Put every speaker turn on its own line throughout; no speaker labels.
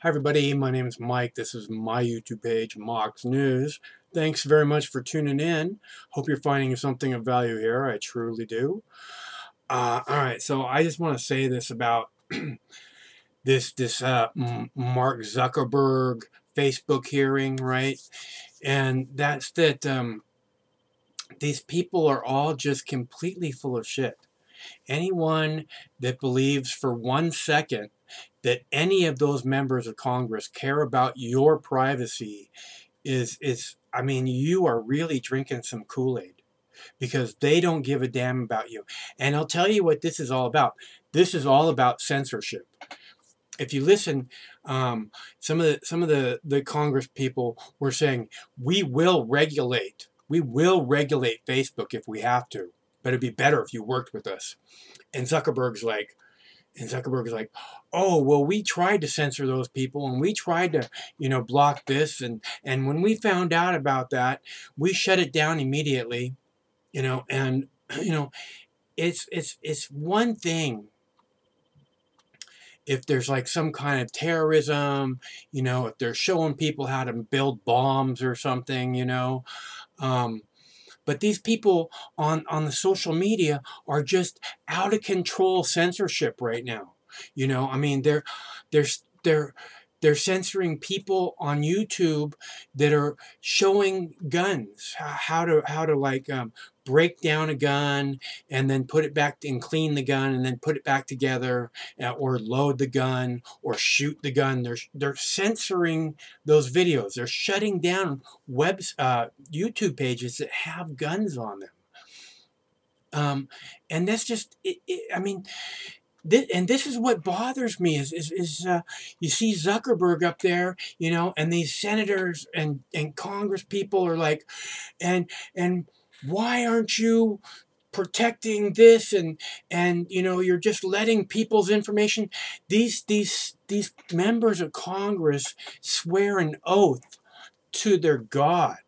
Hi everybody, my name is Mike. This is my YouTube page, Mox News. Thanks very much for tuning in. Hope you're finding something of value here. I truly do. Alright, so I just want to say this about this Mark Zuckerberg Facebook hearing, right? And that's that these people are all just completely full of shit. Anyone that believes for 1 second that any of those members of Congress care about your privacy I mean, you are really drinking some Kool-Aid, because they don't give a damn about you. And I'll tell you what this is all about. This is all about censorship. If you listen, some of the Congress people were saying, we will regulate Facebook if we have to, but it'd be better if you worked with us. And Zuckerberg's like, oh, well, we tried to censor those people, and we tried to, block this, and when we found out about that, we shut it down immediately, and it's one thing if there's like some kind of terrorism, if they're showing people how to build bombs or something, but these people on the social media are just out of control censorship right now. I mean, they're they're censoring people on YouTube that are showing guns, how to like break down a gun and then put it back and clean the gun and then put it back together, or load the gun or shoot the gun. They're censoring those videos. They're shutting down YouTube pages that have guns on them. And that's just I mean. This is what bothers me is you see Zuckerberg up there, and these senators and Congress people are like, and why aren't you protecting this, and you're just letting people's information. These members of Congress swear an oath to their God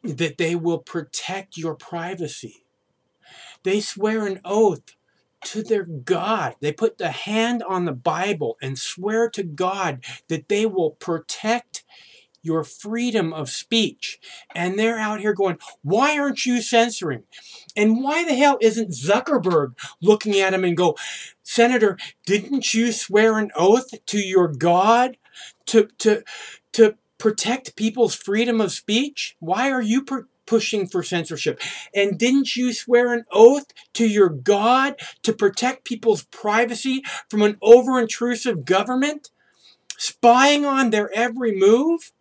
that they will protect your privacy. They swear an oath to their God. They put the hand on the Bible and swear to God that they will protect your freedom of speech. And they're out here going, why aren't you censoring? And why the hell isn't Zuckerberg looking at him and go, Senator, didn't you swear an oath to your God to protect people's freedom of speech? Why are you pushing for censorship? And didn't you swear an oath to your God to protect people's privacy from an over-intrusive government spying on their every move?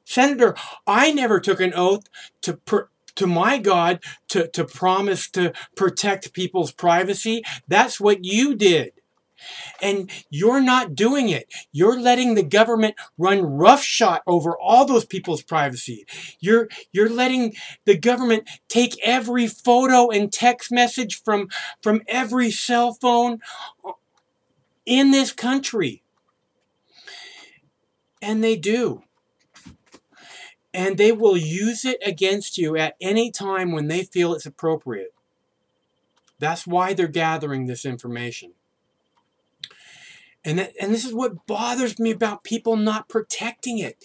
Senator, I never took an oath to my God to promise to protect people's privacy. That's what you did. And you're not doing it. You're letting the government run roughshod over all those people's privacy. You're letting the government take every photo and text message from every cell phone in this country. And they do. And they will use it against you at any time when they feel it's appropriate. That's why they're gathering this information. And this is what bothers me about people not protecting it.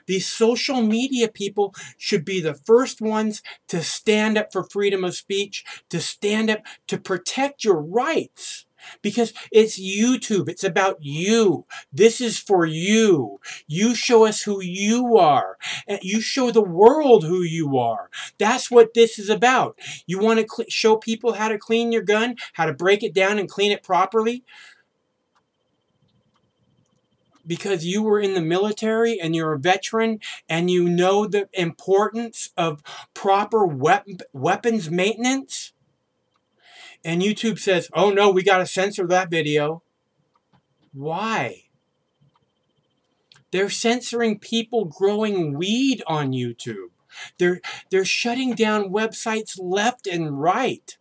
These social media people should be the first ones to stand up for freedom of speech, to stand up to protect your rights. Because it's YouTube. It's about you. This is for you. You show us who you are. And you show the world who you are. That's what this is about. You want to show people how to clean your gun, how to break it down and clean it properly? Because you were in the military and you're a veteran and you know the importance of proper weapons maintenance? And YouTube says, oh no, we got to censor that video. Why? They're censoring people growing weed on YouTube. They're shutting down websites left and right.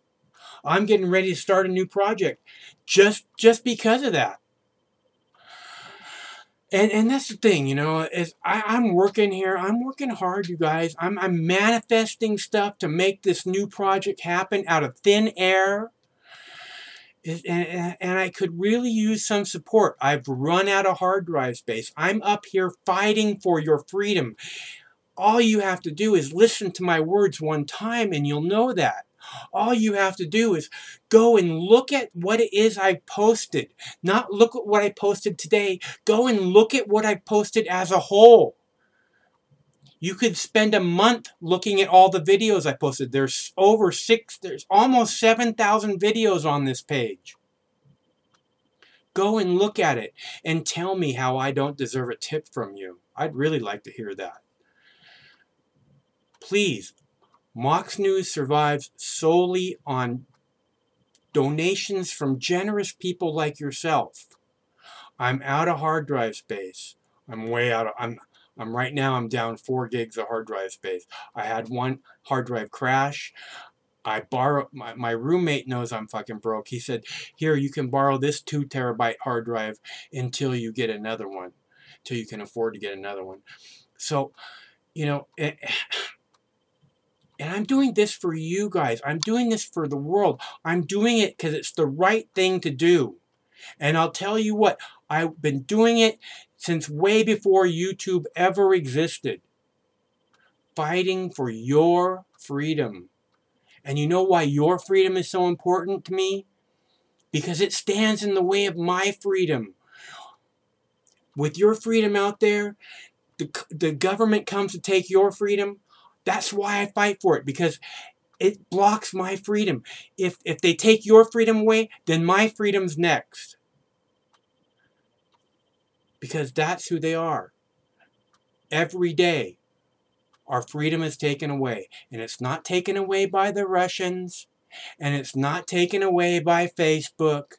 I'm getting ready to start a new project just because of that. And that's the thing, is I'm working here. I'm working hard, you guys. I'm manifesting stuff to make this new project happen out of thin air. And I could really use some support. I've run out of hard drive space. I'm up here fighting for your freedom. All you have to do is listen to my words one time and you'll know that. All you have to do is go and look at what it is I've posted. Not look at what I posted today. Go and look at what I've posted as a whole. You could spend a month looking at all the videos I posted. There's almost 7,000 videos on this page. Go and look at it and tell me how I don't deserve a tip from you. I'd really like to hear that. Please, Mox News survives solely on donations from generous people like yourself. I'm out of hard drive space. I'm way out of, I'm right now, I'm down 4 gigs of hard drive space. I had one hard drive crash. I borrowed, my roommate knows I'm fucking broke. He said, here, you can borrow this 2 terabyte hard drive until you get another one, until you can afford to get another one. So, you know, and I'm doing this for you guys. I'm doing this for the world. I'm doing it because it's the right thing to do. And I'll tell you what, I've been doing it since way before YouTube ever existed. Fighting for your freedom. And you know why your freedom is so important to me? Because it stands in the way of my freedom. With your freedom out there, the government comes to take your freedom. That's why I fight for it, because it blocks my freedom. If they take your freedom away, then my freedom's next. Because that's who they are. Every day, our freedom is taken away. And it's not taken away by the Russians. And it's not taken away by Facebook.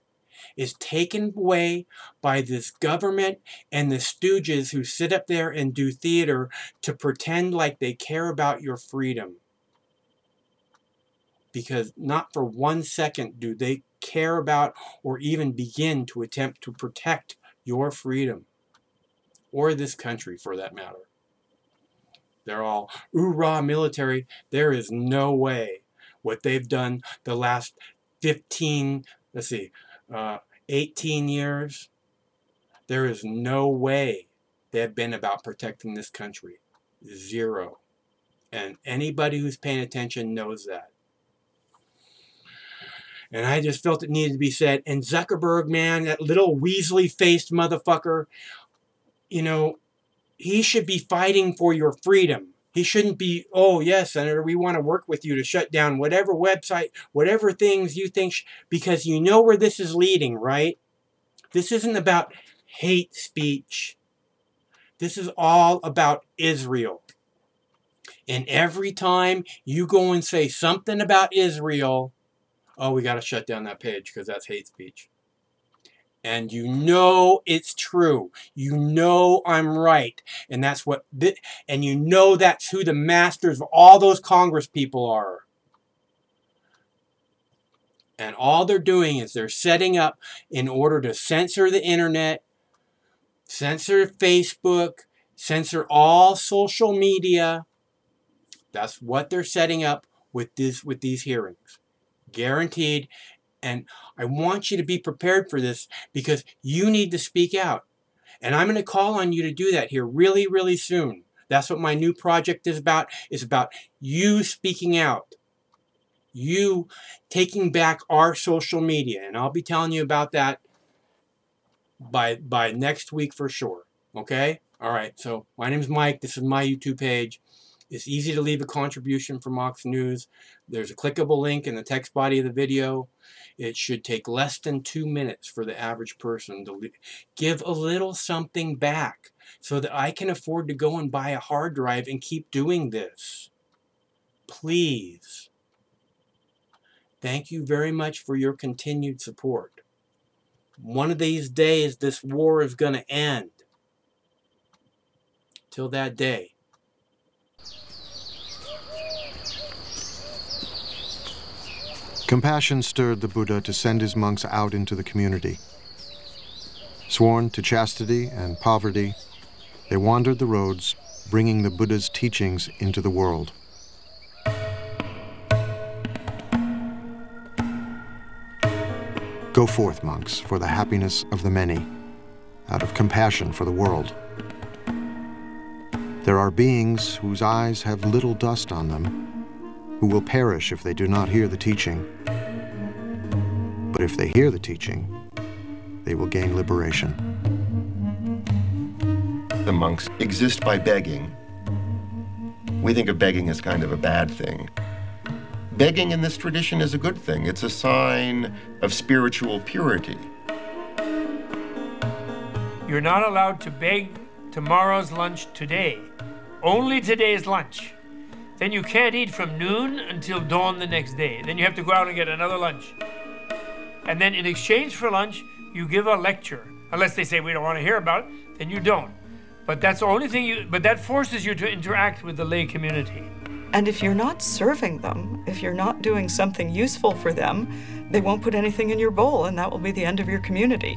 It's taken away by this government and the stooges who sit up there and do theater to pretend like they care about your freedom. Because not for 1 second do they care about or even begin to attempt to protect your freedom. Or this country, for that matter. They're all, hoorah, military. There is no way what they've done the last 18 years, there is no way they've been about protecting this country. Zero. And anybody who's paying attention knows that. And I just felt it needed to be said. And Zuckerberg, man, that little Weasley-faced motherfucker, you know, he should be fighting for your freedom. He shouldn't be, oh, yes, Senator, we want to work with you to shut down whatever website, whatever things you think, because you know where this is leading, right? This isn't about hate speech. This is all about Israel. And every time you go and say something about Israel, oh, we got to shut down that page because that's hate speech. And you know it's true. You know I'm right. And that's what, and you know that's who the masters of all those Congress people are. And all they're doing is they're setting up in order to censor the internet, censor Facebook, censor all social media. That's what they're setting up with these hearings. Guaranteed. And I want you to be prepared for this because you need to speak out. And I'm going to call on you to do that here really, really soon. That's what my new project is about. It's about you speaking out. You taking back our social media. And I'll be telling you about that by next week for sure. Okay? All right. So my name is Mike. This is my YouTube page. It's easy to leave a contribution for Mox News. There's a clickable link in the text body of the video. It should take less than 2 minutes for the average person to give a little something back so that I can afford to go and buy a hard drive and keep doing this. Please. Thank you very much for your continued support. One of these days, this war is going to end. Till that day.
Compassion stirred the Buddha to send his monks out into the community. Sworn to chastity and poverty, they wandered the roads, bringing the Buddha's teachings into the world. Go forth, monks, for the happiness of the many, out of compassion for the world. There are beings whose eyes have little dust on them, who will perish if they do not hear the teaching. But if they hear the teaching, they will gain liberation.
The monks exist by begging. We think of begging as kind of a bad thing. Begging in this tradition is a good thing. It's a sign of spiritual purity.
You're not allowed to beg tomorrow's lunch today. Only today's lunch. Then you can't eat from noon until dawn the next day. Then you have to go out and get another lunch. And then in exchange for lunch, you give a lecture. Unless they say we don't want to hear about it, then you don't. But that's the only thing but that forces you to interact with the lay community.
And if you're not serving them, if you're not doing something useful for them, they won't put anything in your bowl, and that will be the end of your community.